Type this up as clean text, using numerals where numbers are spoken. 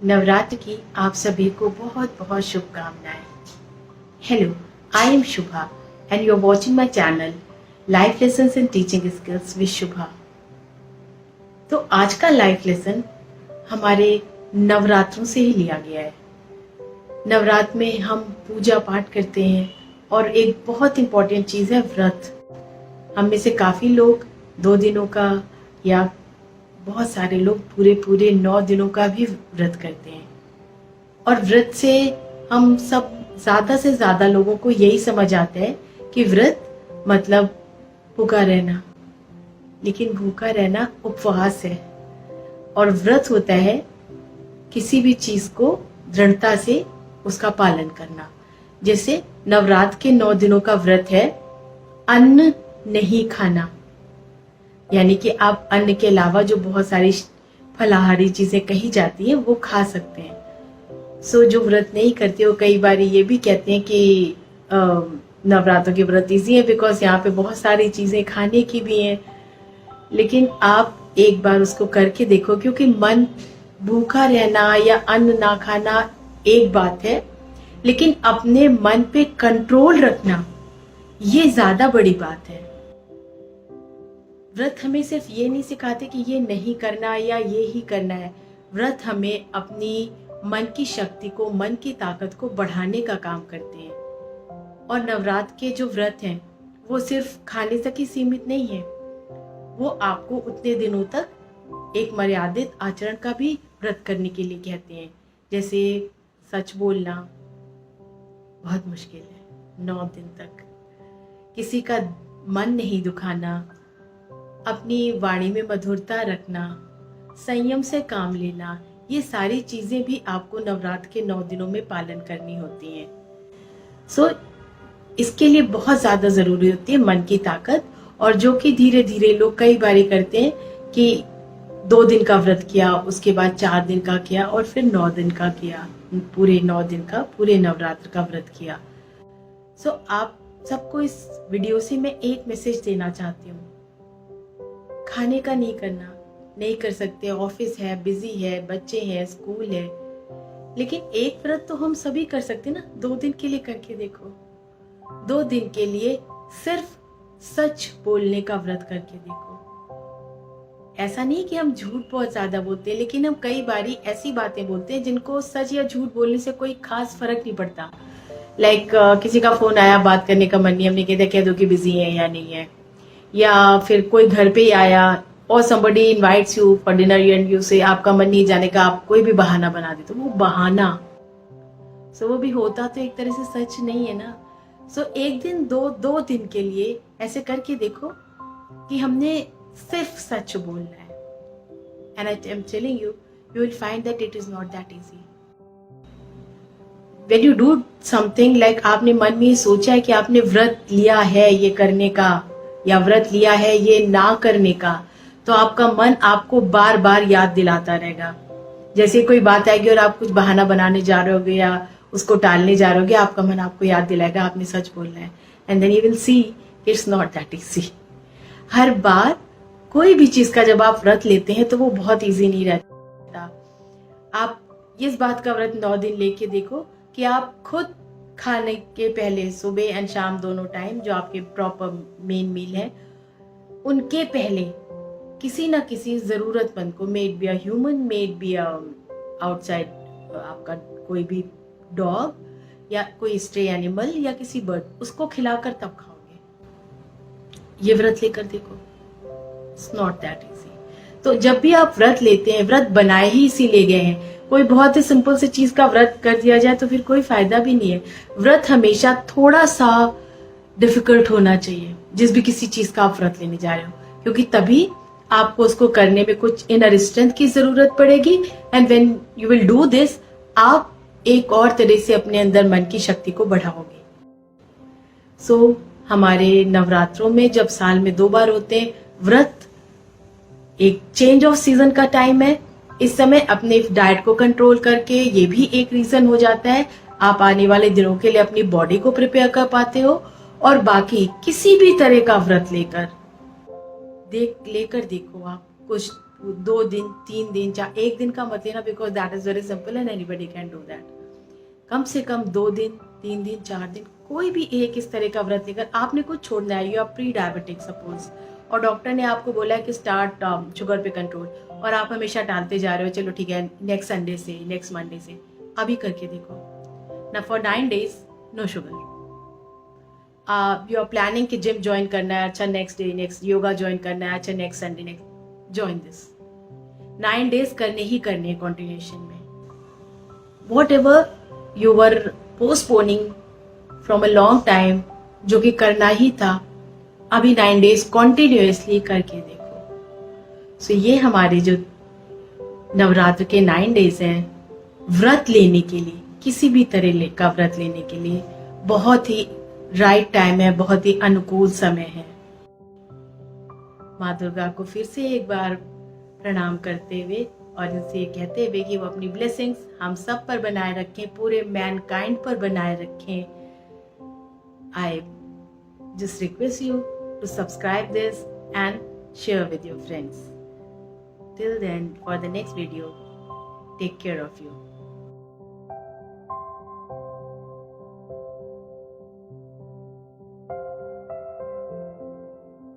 नवरात्र की आप सभी को बहुत बहुत शुभकामनाएं। Hello, I am Shubha and you are watching my channel life lessons and teaching skills with Shubha. तो आज का लाइफ लेसन हमारे नवरात्रों से ही लिया गया है। नवरात्र में हम पूजा पाठ करते हैं और एक बहुत इंपॉर्टेंट चीज है व्रत। हम में से काफी लोग 2 दिनों का या बहुत सारे लोग पूरे 9 दिनों का भी व्रत करते हैं। और व्रत से हम सब ज्यादा से ज्यादा लोगों को यही समझ आता है कि व्रत मतलब भूखा रहना, लेकिन भूखा रहना उपवास है और व्रत होता है किसी भी चीज को दृढ़ता से उसका पालन करना। जैसे नवरात्र के 9 दिनों का व्रत है अन्न नहीं खाना, यानी कि आप अन्न के अलावा जो बहुत सारी फलाहारी चीजें कही जाती हैं वो खा सकते हैं। जो व्रत नहीं करते हो कई बार ये भी कहते हैं कि नवरात्रों के व्रत इजी है बिकॉज यहाँ पे बहुत सारी चीजें खाने की भी हैं। लेकिन आप एक बार उसको करके देखो, क्योंकि मन भूखा रहना या अन्न ना खाना एक बात है, लेकिन अपने मन पे कंट्रोल रखना ये ज्यादा बड़ी बात है। व्रत हमें सिर्फ ये नहीं सिखाते कि ये नहीं करना या ये ही करना है। व्रत हमें अपनी मन की शक्ति को, मन की ताकत को बढ़ाने का काम करते हैं। और नवरात्र के जो व्रत हैं वो सिर्फ खाने तक ही सीमित नहीं है, वो आपको उतने दिनों तक एक मर्यादित आचरण का भी व्रत करने के लिए कहते हैं। जैसे सच बोलना बहुत मुश्किल है 9 दिन तक, किसी का मन नहीं दुखाना, अपनी वाणी में मधुरता रखना, संयम से काम लेना, ये सारी चीजें भी आपको नवरात्र के 9 दिनों में पालन करनी होती हैं। इसके लिए बहुत ज्यादा जरूरी होती है मन की ताकत, और जो कि धीरे धीरे लोग कई बार करते हैं कि 2 दिन का व्रत किया, उसके बाद 4 दिन का किया और फिर 9 दिन का किया, पूरे 9 दिन का, पूरे नवरात्र का व्रत किया। आप सबको इस वीडियो से मैं एक मैसेज देना चाहती हूँ, खाने का नहीं करना, नहीं कर सकते, ऑफिस है, बिजी है, बच्चे हैं, स्कूल है, लेकिन एक व्रत तो हम सभी कर सकते ना। 2 दिन के लिए करके देखो, 2 दिन के लिए सिर्फ सच बोलने का व्रत करके देखो। ऐसा नहीं कि हम झूठ बहुत ज्यादा बोलते हैं, लेकिन हम कई बारी ऐसी बातें बोलते हैं जिनको सच या झूठ बोलने से कोई खास फर्क नहीं पड़ता। किसी का फोन आया, बात करने का मन नहीं, हमने कह दो कि बिजी है या नहीं है, या फिर कोई घर पे ही आया और somebody invites you for dinner and you say आपका मन नहीं जाने का, आप कोई भी बहाना बना देते, वो बहाना वो भी होता तो एक तरह से सच नहीं है ना। एक दिन 2 दिन के लिए ऐसे करके देखो कि हमने सिर्फ सच बोलना है, and I am telling you, you will find that it is not that easy. When you do something like आपने मन में सोचा है कि आपने व्रत लिया है ये करने का, या व्रत लिया है ये ना करने का, तो आपका मन आपको बार बार याद दिलाता रहेगा। जैसे कोई बात आएगी और आप कुछ बहाना बनाने जा रहे होगे या उसको टालने जा रहे होगे, आपका मन आपको याद दिलाएगा आपने सच बोलना है, and then you will see it's not that easy. हर बार कोई भी चीज का जब आप व्रत लेते हैं तो वो बहुत इजी नहीं रहता। आप इस बात का व्रत 9 दिन लेके देखो कि आप खुद खाने के पहले, सुबह एंड शाम दोनों टाइम जो आपके प्रॉपर मेन मील है, उनके पहले किसी ना किसी जरूरतमंद को, made be a human, made be a outside आपका कोई भी डॉग या कोई स्ट्रे एनिमल या किसी बर्ड, उसको खिलाकर तब खाओगे। ये व्रत लेकर देखो, इट्स नॉट दैट इजी। तो जब भी आप व्रत लेते हैं, व्रत बनाए ही इसीलिए गए हैं। कोई बहुत ही सिंपल सी चीज का व्रत कर दिया जाए तो फिर कोई फायदा भी नहीं है। व्रत हमेशा थोड़ा सा डिफिकल्ट होना चाहिए जिस भी किसी चीज का आप व्रत लेने जा रहे हो, क्योंकि तभी आपको उसको करने में कुछ इनर स्ट्रेंथ की जरूरत पड़ेगी, and when you will do this, आप एक और तरह से अपने अंदर मन की शक्ति को बढ़ाओगे। हमारे नवरात्रों में जब साल में 2 बार होते हैं, व्रत एक चेंज ऑफ सीजन का टाइम है। इस समय अपने डाइट को कंट्रोल करके, ये भी एक रीजन हो जाता है, आप आने वाले दिनों के लिए अपनी बॉडी को प्रिपेयर कर पाते हो। और बाकी किसी भी तरह का व्रत लेकर देखो, आप कुछ 2 दिन 3 दिन, चाहे 1 दिन का मत लेना, because that is very simple and anybody can do that. कम से कम 2 दिन 3 दिन 4 दिन कोई भी एक इस तरह का व्रत लेकर आपने कुछ छोड़ना है। You are pre diabetic suppose, और डॉक्टर ने आपको बोला है कि स्टार्ट शुगर पे कंट्रोल, और आप हमेशा टालते जा रहे हो, चलो ठीक है नेक्स्ट संडे से, नेक्स्ट मंडे से। अभी करके देखो ना, for 9 days no sugar. You are planning कि जिम ज्वाइन करना है, अच्छा next day next yoga join करना है, अच्छा next Sunday next join this. 9 days करने ही करने हैं कॉन्टिन्यूशन में। Whatever you were postponing from a long time, जो कि करना ही था, अभी 9 days कॉन्टिन्यूसली करके देखो। सो ये हमारे जो नवरात्र के 9 days हैं, व्रत लेने के लिए, किसी भी तरह का व्रत लेने के लिए बहुत ही राइट टाइम है, बहुत ही अनुकूल समय है। माँ दुर्गा को फिर से एक बार प्रणाम करते हुए और इनसे कहते हुए कि वो अपनी ब्लेसिंग्स हम सब पर बनाए रखें, पूरे मैनकाइंड पर बनाए रखें। I just request you to subscribe this and share with your friends. Till then, for the next video, take care of you.